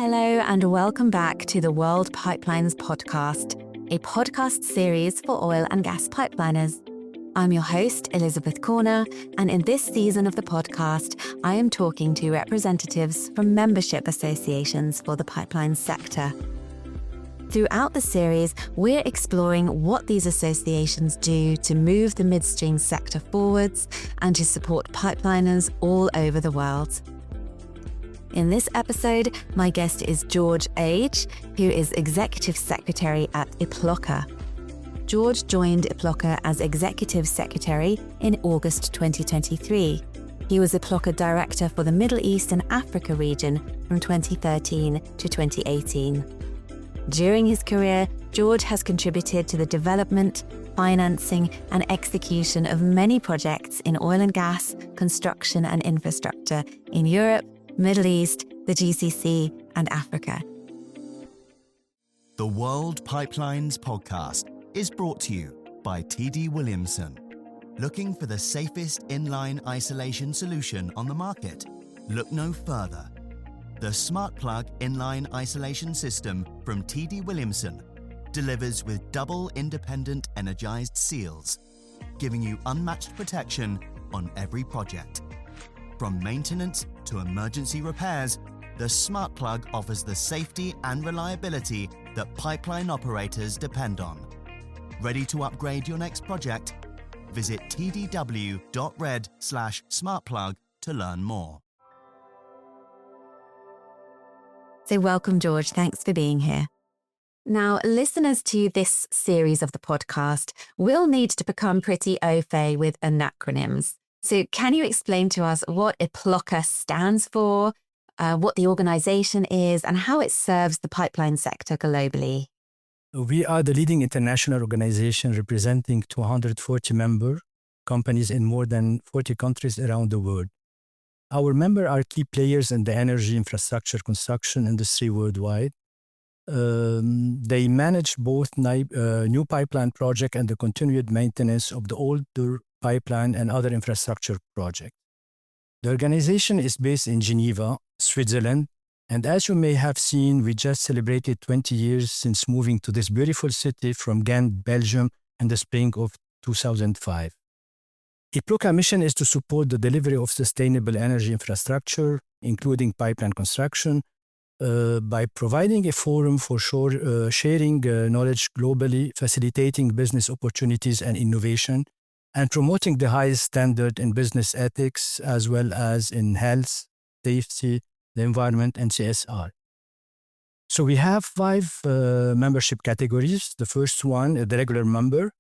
Hello and welcome back to the World Pipelines podcast, a podcast series for oil and gas pipeliners. I'm your host, Elizabeth Corner, and in this season of the podcast, I am talking to representatives from membership associations for the pipeline sector. Throughout the series, we're exploring what these associations do to move the midstream sector forwards and to support pipeliners all over the world. In this episode, my guest is Georges Hage, who is Executive Secretary at IPLOCA. George joined IPLOCA as Executive Secretary in August 2023. He was IPLOCA Director for the Middle East and Africa region from 2013 to 2018. During his career, George has contributed to the development, financing, and execution of many projects in oil and gas, construction, and infrastructure in Europe, Middle East, the GCC, and Africa. The World Pipelines podcast is brought to you by TD Williamson. Looking for the safest inline isolation solution on the market? Look no further. The SmartPlug inline isolation system from TD Williamson delivers with double independent energized seals, giving you unmatched protection on every project. From maintenance to emergency repairs, the SmartPlug offers the safety and reliability that pipeline operators depend on. Ready to upgrade your next project? Visit tdw.red/smartplug to learn more. So welcome, George. Thanks for being here. Now, listeners to this series of the podcast will need to become pretty au fait with acronyms. So can you explain to us what IPLOCA stands for, what the organization is, and how it serves the pipeline sector globally? We are the leading international organization representing 240 member companies in more than 40 countries around the world. Our members are key players in the energy infrastructure construction industry worldwide. They manage both new pipeline projects and the continued maintenance of the older pipeline and other infrastructure projects. The organization is based in Geneva, Switzerland, and as you may have seen, we just celebrated 20 years since moving to this beautiful city from Ghent, Belgium, in the spring of 2005. IPLOCA's mission is to support the delivery of sustainable energy infrastructure, including pipeline construction, by providing a forum for sharing knowledge globally, facilitating business opportunities and innovation, and promoting the highest standard in business ethics as well as in health, safety, the environment, and CSR. So we have 5 membership categories. The first one is the regular member.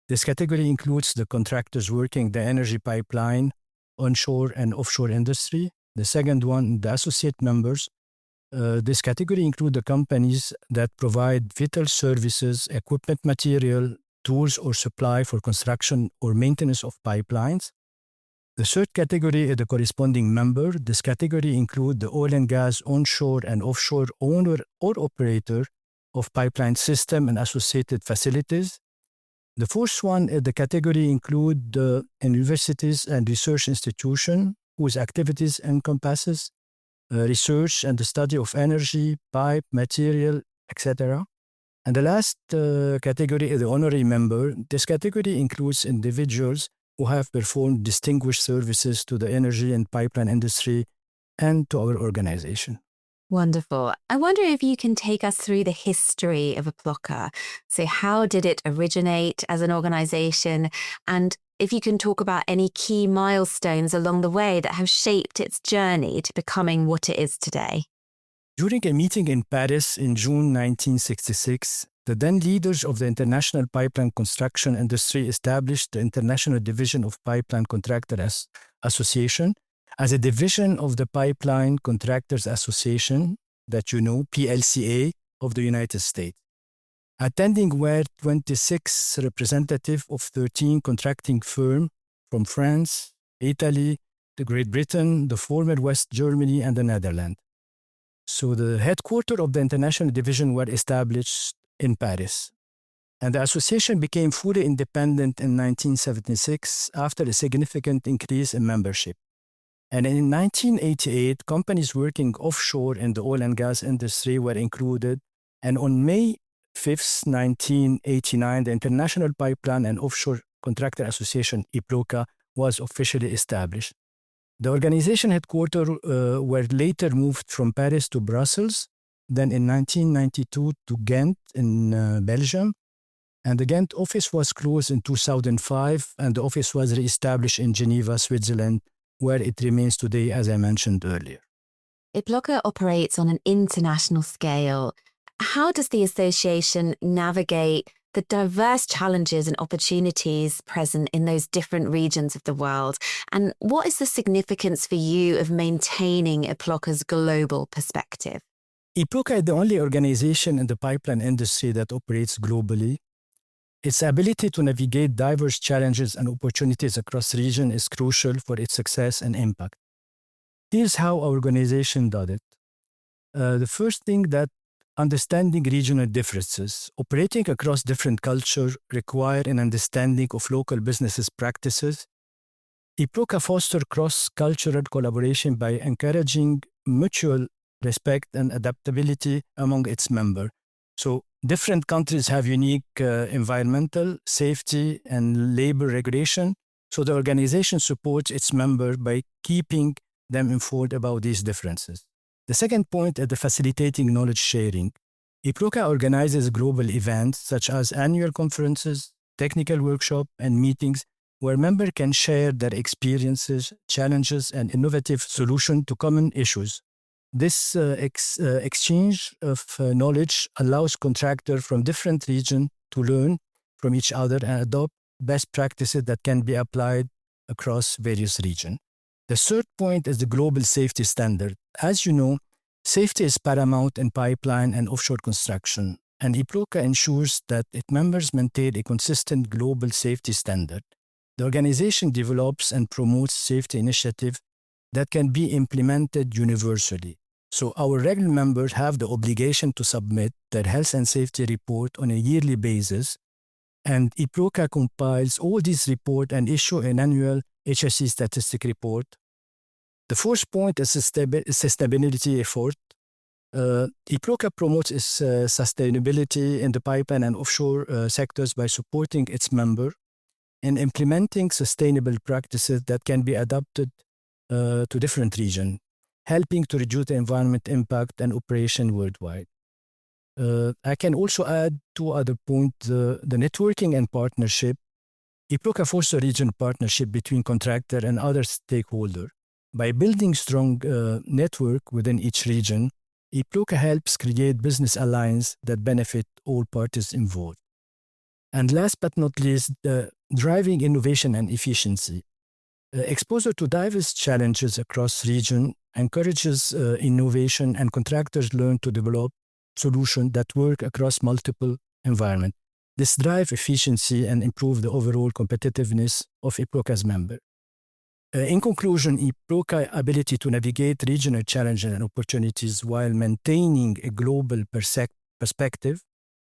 This category includes the contractors working the energy pipeline, onshore and offshore industry. The second one, the associate members. This category includes the companies that provide vital services, equipment, material, tools or supply for construction or maintenance of pipelines. The third category is the corresponding member. This category includes the oil and gas onshore and offshore owner or operator of pipeline system and associated facilities. The fourth one is the category include the universities and research institutions whose activities encompasses research and the study of energy, pipe, material, etc. And the last category is the honorary member. This category includes individuals who have performed distinguished services to the energy and pipeline industry and to our organization. Wonderful. I wonder if you can take us through the history of IPLOCA. So how did it originate as an organization? And if you can talk about any key milestones along the way that have shaped its journey to becoming what it is today. During a meeting in Paris in June 1966, the then leaders of the international pipeline construction industry established the International Division of Pipeline Contractors Association as a division of the Pipeline Contractors Association, that you know, PLCA, of the United States. Attending were 26 representatives of 13 contracting firms from France, Italy, the Great Britain, the former West Germany, and the Netherlands. So the headquarters of the international division were established in Paris. And the association became fully independent in 1976 after a significant increase in membership. And in 1988, companies working offshore in the oil and gas industry were included. And on May 5th, 1989, the International Pipeline and Offshore Contractor Association, IPLOCA, was officially established. The organization headquarters were later moved from Paris to Brussels, then in 1992 to Ghent in Belgium. And the Ghent office was closed in 2005, and the office was reestablished in Geneva, Switzerland, where it remains today, as I mentioned earlier. IPLOCA operates on an international scale. How does the association navigate the diverse challenges and opportunities present in those different regions of the world? And what is the significance for you of maintaining IPLOCA's global perspective? IPLOCA is the only organization in the pipeline industry that operates globally. Its ability to navigate diverse challenges and opportunities across regions is crucial for its success and impact. Here's how our organization does it. The first thing, that understanding regional differences. Operating across different cultures require an understanding of local businesses' practices. IPLOCA fosters cross-cultural collaboration by encouraging mutual respect and adaptability among its members. So different countries have unique environmental, safety, and labor regulation. So the organization supports its members by keeping them informed about these differences. The second point is the facilitating knowledge sharing. IPLOCA organizes global events such as annual conferences, technical workshops, and meetings where members can share their experiences, challenges, and innovative solutions to common issues. This exchange of knowledge allows contractors from different regions to learn from each other and adopt best practices that can be applied across various regions. The third point is the global safety standard. As you know, safety is paramount in pipeline and offshore construction, and IPLOCA ensures that its members maintain a consistent global safety standard. The organization develops and promotes safety initiatives that can be implemented universally. So our regular members have the obligation to submit their health and safety report on a yearly basis, and IPLOCA compiles all these reports and issue an annual HSE statistic report. The fourth point is sustainability effort. IPLOCA promotes its sustainability in the pipeline and offshore sectors by supporting its members in implementing sustainable practices that can be adapted to different regions, helping to reduce the environment impact and operation worldwide. I can also add two other points, the networking and partnership. IPLOCA fosters a regional partnership between contractor and other stakeholders. By building strong network within each region, IPLOCA helps create business alliances that benefit all parties involved. And last but not least, driving innovation and efficiency. Exposure to diverse challenges across regions encourages innovation, and contractors learn to develop solutions that work across multiple environments. This drives efficiency and improves the overall competitiveness of IPLOCA's members. In conclusion, IPLOCA's ability to navigate regional challenges and opportunities while maintaining a global perspective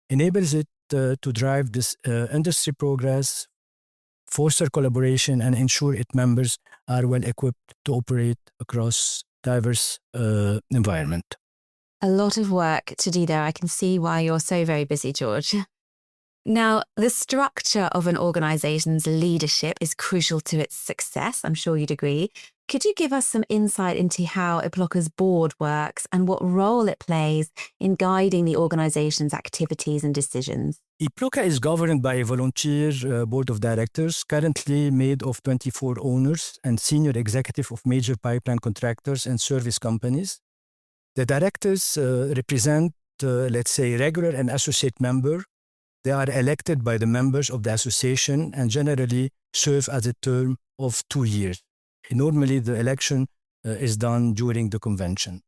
enables it to drive this industry progress, foster collaboration, and ensure its members are well equipped to operate across diverse environment. A lot of work to do there. I can see why you're so very busy, George. Now, the structure of an organization's leadership is crucial to its success. I'm sure you'd agree. Could you give us some insight into how IPLOCA's board works and what role it plays in guiding the organization's activities and decisions? IPLOCA is governed by a volunteer board of directors, currently made of 24 owners and senior executives of major pipeline contractors and service companies. The directors represent, regular and associate members. They are elected by the members of the association and generally serve as a term of 2 years. Normally, the election is done during the convention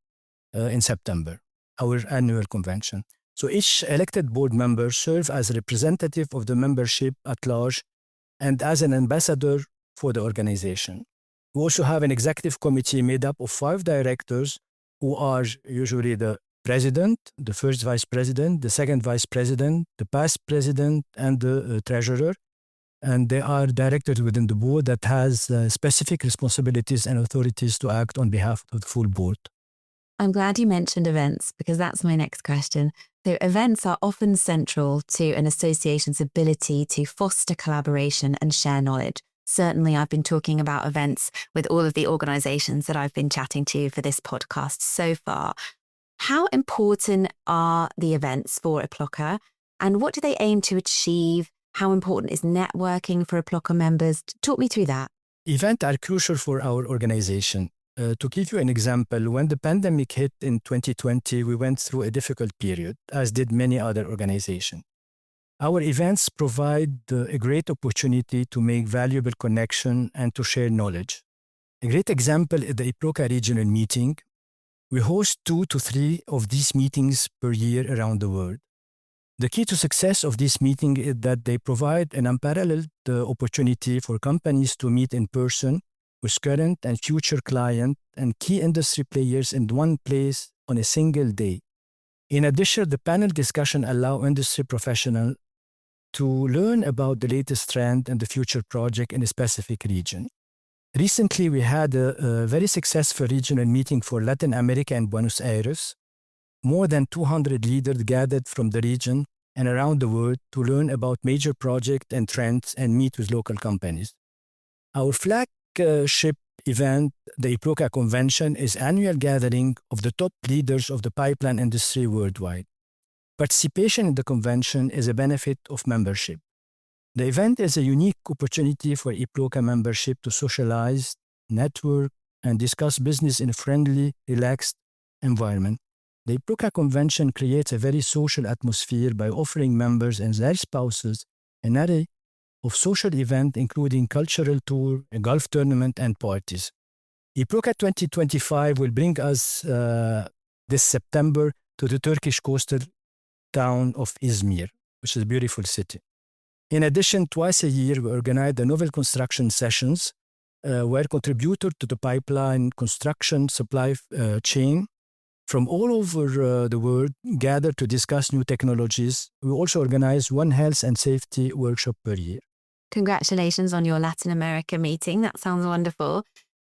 in September, our annual convention. So each elected board member serves as a representative of the membership at large and as an ambassador for the organization. We also have an executive committee made up of 5 directors who are usually the president, the first vice president, the second vice president, the past president, and the treasurer. and they are directors within the board that has specific responsibilities and authorities to act on behalf of the full board. I'm glad you mentioned events because that's my next question. So events are often central to an association's ability to foster collaboration and share knowledge. Certainly, I've been talking about events with all of the organizations that I've been chatting to for this podcast so far. How important are the events for IPLOCA, and what do they aim to achieve? How important is networking for IPLOCA members? Talk me through that. Events are crucial for our organization. To give you an example, when the pandemic hit in 2020, we went through a difficult period, as did many other organizations. Our events provide a great opportunity to make valuable connection and to share knowledge. A great example is the IPLOCA regional meeting. We host 2 to 3 of these meetings per year around the world. The key to success of this meeting is that they provide an unparalleled opportunity for companies to meet in person with current and future clients and key industry players in one place on a single day. In addition, the panel discussion allows industry professionals to learn about the latest trend and the future project in a specific region. Recently, we had a very successful regional meeting for Latin America in Buenos Aires. More than 200 leaders gathered from the region and around the world to learn about major projects and trends and meet with local companies. Our flagship event, the IPLOCA Convention, is an annual gathering of the top leaders of the pipeline industry worldwide. Participation in the convention is a benefit of membership. The event is a unique opportunity for IPLOCA membership to socialize, network, and discuss business in a friendly, relaxed environment. The IPLOCA Convention creates a very social atmosphere by offering members and their spouses an array of social events, including cultural tour, a golf tournament, and parties. IPLOCA 2025 will bring us this September to the Turkish coastal town of Izmir, which is a beautiful city. In addition, twice a year, we organize the novel construction sessions, where contributors to the pipeline construction supply chain from all over the world gather to discuss new technologies. We also organize one health and safety workshop per year. Congratulations on your Latin America meeting. That sounds wonderful.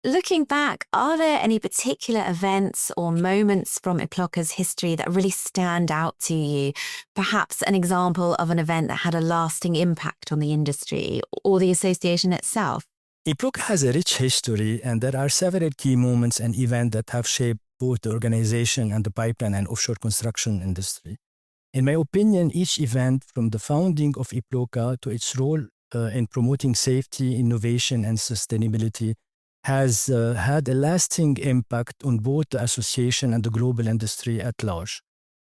Looking back, are there any particular events or moments from IPLOCA's history that really stand out to you? Perhaps an example of an event that had a lasting impact on the industry or the association itself? IPLOCA has a rich history, and there are several key moments and events that have shaped both the organization and the pipeline and offshore construction industry. In my opinion, each event, from the founding of IPLOCA to its role in promoting safety, innovation, and sustainability, has had a lasting impact on both the association and the global industry at large.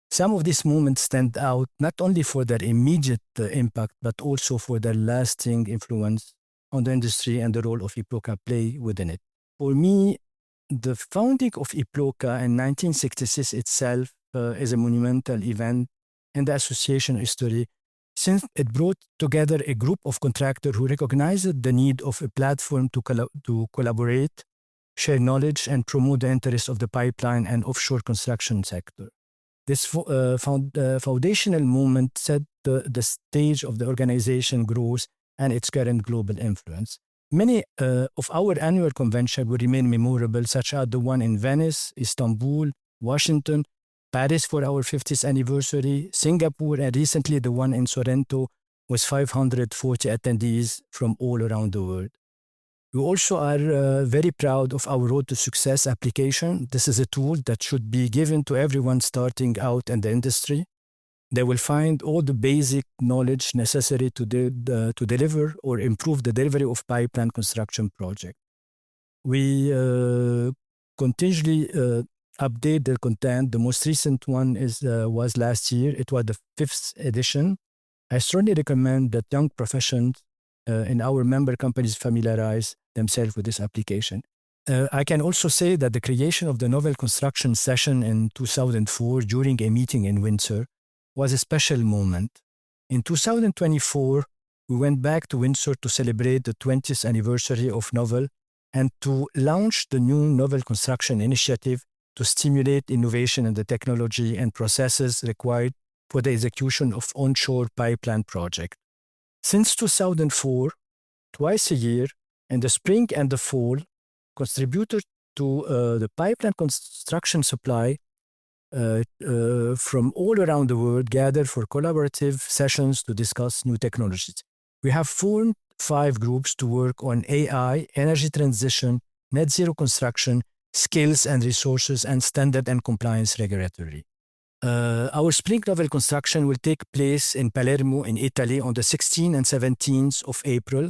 Some of these moments stand out not only for their immediate impact, but also for their lasting influence on the industry and the role of IPLOCA play within it. For me, the founding of IPLOCA in 1966 itself is a monumental event in the association history, since it brought together a group of contractors who recognized the need of a platform to collaborate, share knowledge, and promote the interests of the pipeline and offshore construction sector. This foundational moment set the stage of the organization growth and its current global influence. Many of our annual conventions will remain memorable, such as the one in Venice, Istanbul, Washington, Paris for our 50th anniversary, Singapore, and recently the one in Sorrento with 540 attendees from all around the world. We also are very proud of our Road to Success application. This is a tool that should be given to everyone starting out in the industry. They will find all the basic knowledge necessary to deliver or improve the delivery of pipeline construction projects. We continually update the content. The most recent one was last year. It was the 5th edition. I strongly recommend that young professionals in our member companies familiarize themselves with this application. I can also say that the creation of the novel construction session in 2004 during a meeting in Windsor was a special moment. In 2024, we went back to Windsor to celebrate the 20th anniversary of Novel and to launch the new Novel Construction Initiative to stimulate innovation in the technology and processes required for the execution of onshore pipeline projects. Since 2004, twice a year, in the spring and the fall, contributed to the pipeline construction supply from all around the world gather for collaborative sessions to discuss new technologies. We have formed 5 groups to work on AI, energy transition, net zero construction, skills and resources, and standard and compliance regulatory. Our spring novel construction will take place in Palermo in Italy on the 16th and 17th of April.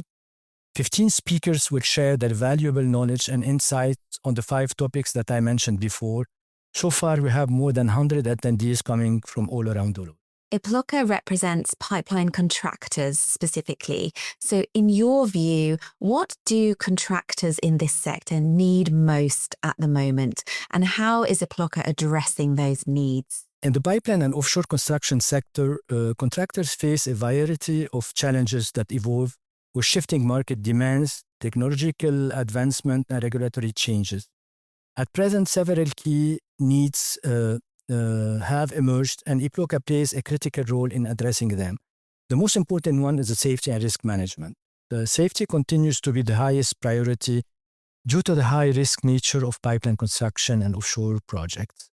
15 speakers will share their valuable knowledge and insights on the 5 topics that I mentioned before. So far, we have more than 100 attendees coming from all around the world. IPLOCA represents pipeline contractors specifically. So in your view, what do contractors in this sector need most at the moment? And how is IPLOCA addressing those needs? In the pipeline and offshore construction sector, contractors face a variety of challenges that evolve with shifting market demands, technological advancement, and regulatory changes. At present, several key needs have emerged, and IPLOCA plays a critical role in addressing them. The most important one is the safety and risk management. The safety continues to be the highest priority due to the high-risk nature of pipeline construction and offshore projects.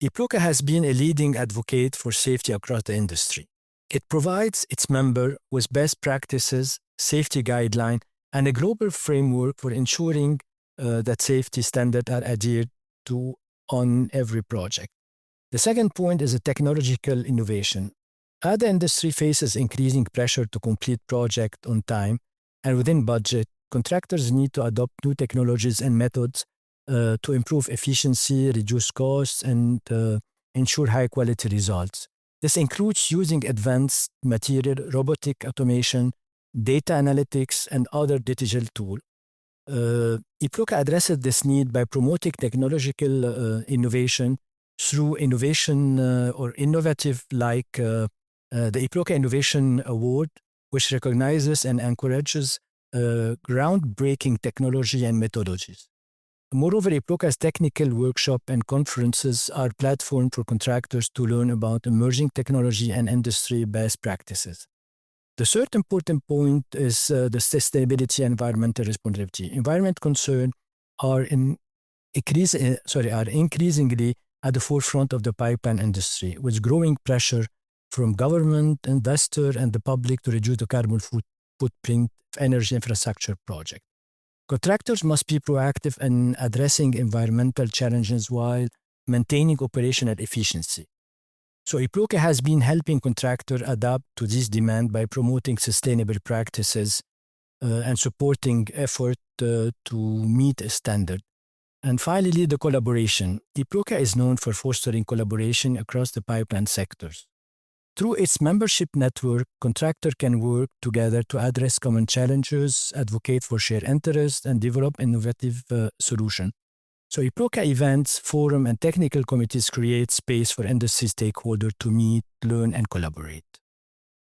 IPLOCA has been a leading advocate for safety across the industry. It provides its members with best practices, safety guidelines, and a global framework for ensuring that safety standards are adhered to on every project. The second point is a technological innovation. As the industry faces increasing pressure to complete projects on time and within budget, contractors need to adopt new technologies and methods to improve efficiency, reduce costs, and ensure high-quality results. This includes using advanced material, robotic automation, data analytics, and other digital tools. IPLOCA addresses this need by promoting technological innovation through innovation or innovative like the IPLOCA Innovation Award, which recognizes and encourages groundbreaking technology and methodologies. Moreover, IPLOCA's technical workshop and conferences are platforms for contractors to learn about emerging technology and industry best practices. The third important point is the sustainability and environmental responsibility. Environment concerns are increasingly at the forefront of the pipeline industry, with growing pressure from government, investors, and the public to reduce the carbon footprint of energy infrastructure projects. Contractors must be proactive in addressing environmental challenges while maintaining operational efficiency. So IPLOCA has been helping contractors adapt to this demand by promoting sustainable practices and supporting effort to meet a standard. And finally, the collaboration. IPLOCA is known for fostering collaboration across the pipeline sectors. Through its membership network, contractors can work together to address common challenges, advocate for shared interests, and develop innovative solutions. So IPLOCA events, forum, and technical committees create space for industry stakeholders to meet, learn, and collaborate.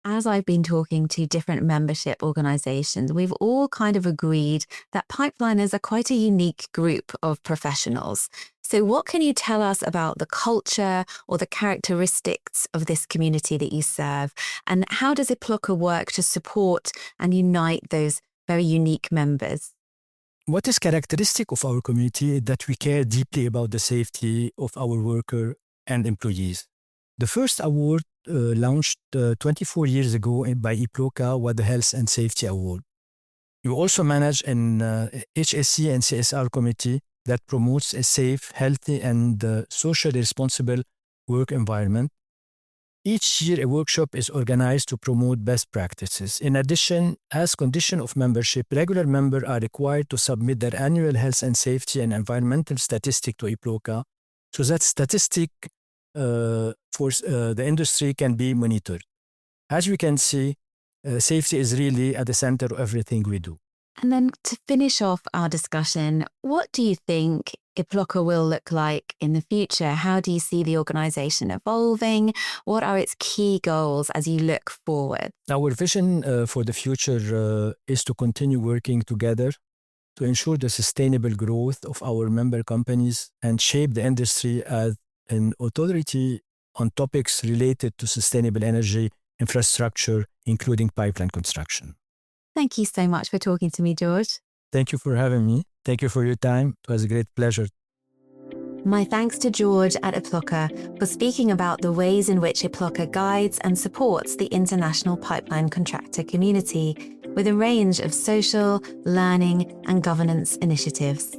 As I've been talking to different membership organizations, we've all kind of agreed that pipeliners are quite a unique group of professionals. So what can you tell us about the culture or the characteristics of this community that you serve? And how does IPLOCA work to support and unite those very unique members? What is characteristic of our community is that we care deeply about the safety of our workers and employees. The first award launched 24 years ago by IPLOCA was the Health and Safety Award. We also manage an HSE and CSR committee that promotes a safe, healthy, and socially responsible work environment. Each year, a workshop is organized to promote best practices. In addition, as condition of membership, regular members are required to submit their annual health and safety and environmental statistic to IPLOCA, so that statistic for the industry can be monitored. As we can see, safety is really at the center of everything we do. And then to finish off our discussion, what do you think IPLOCA will look like in the future? How do you see the organization evolving? What are its key goals as you look forward? Our vision for the future is to continue working together to ensure the sustainable growth of our member companies and shape the industry as an authority on topics related to sustainable energy, infrastructure, including pipeline construction. Thank you so much for talking to me, George. Thank you for having me. Thank you for your time. It was a great pleasure. My thanks to George at IPLOCA for speaking about the ways in which IPLOCA guides and supports the international pipeline contractor community with a range of social, learning, and governance initiatives.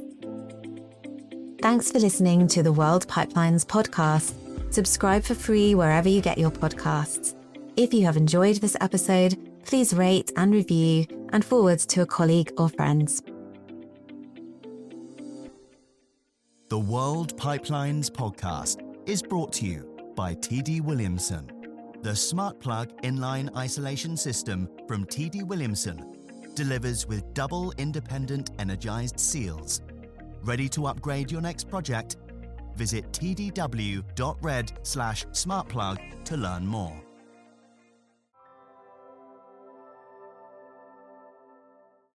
Thanks for listening to the World Pipelines podcast. Subscribe for free wherever you get your podcasts. If you have enjoyed this episode, please rate and review and forward to a colleague or friends. The World Pipelines podcast is brought to you by TD Williamson. The Smart Plug inline isolation system from TD Williamson delivers with double independent energized seals. Ready to upgrade your next project? Visit tdw.red/smartplug to learn more.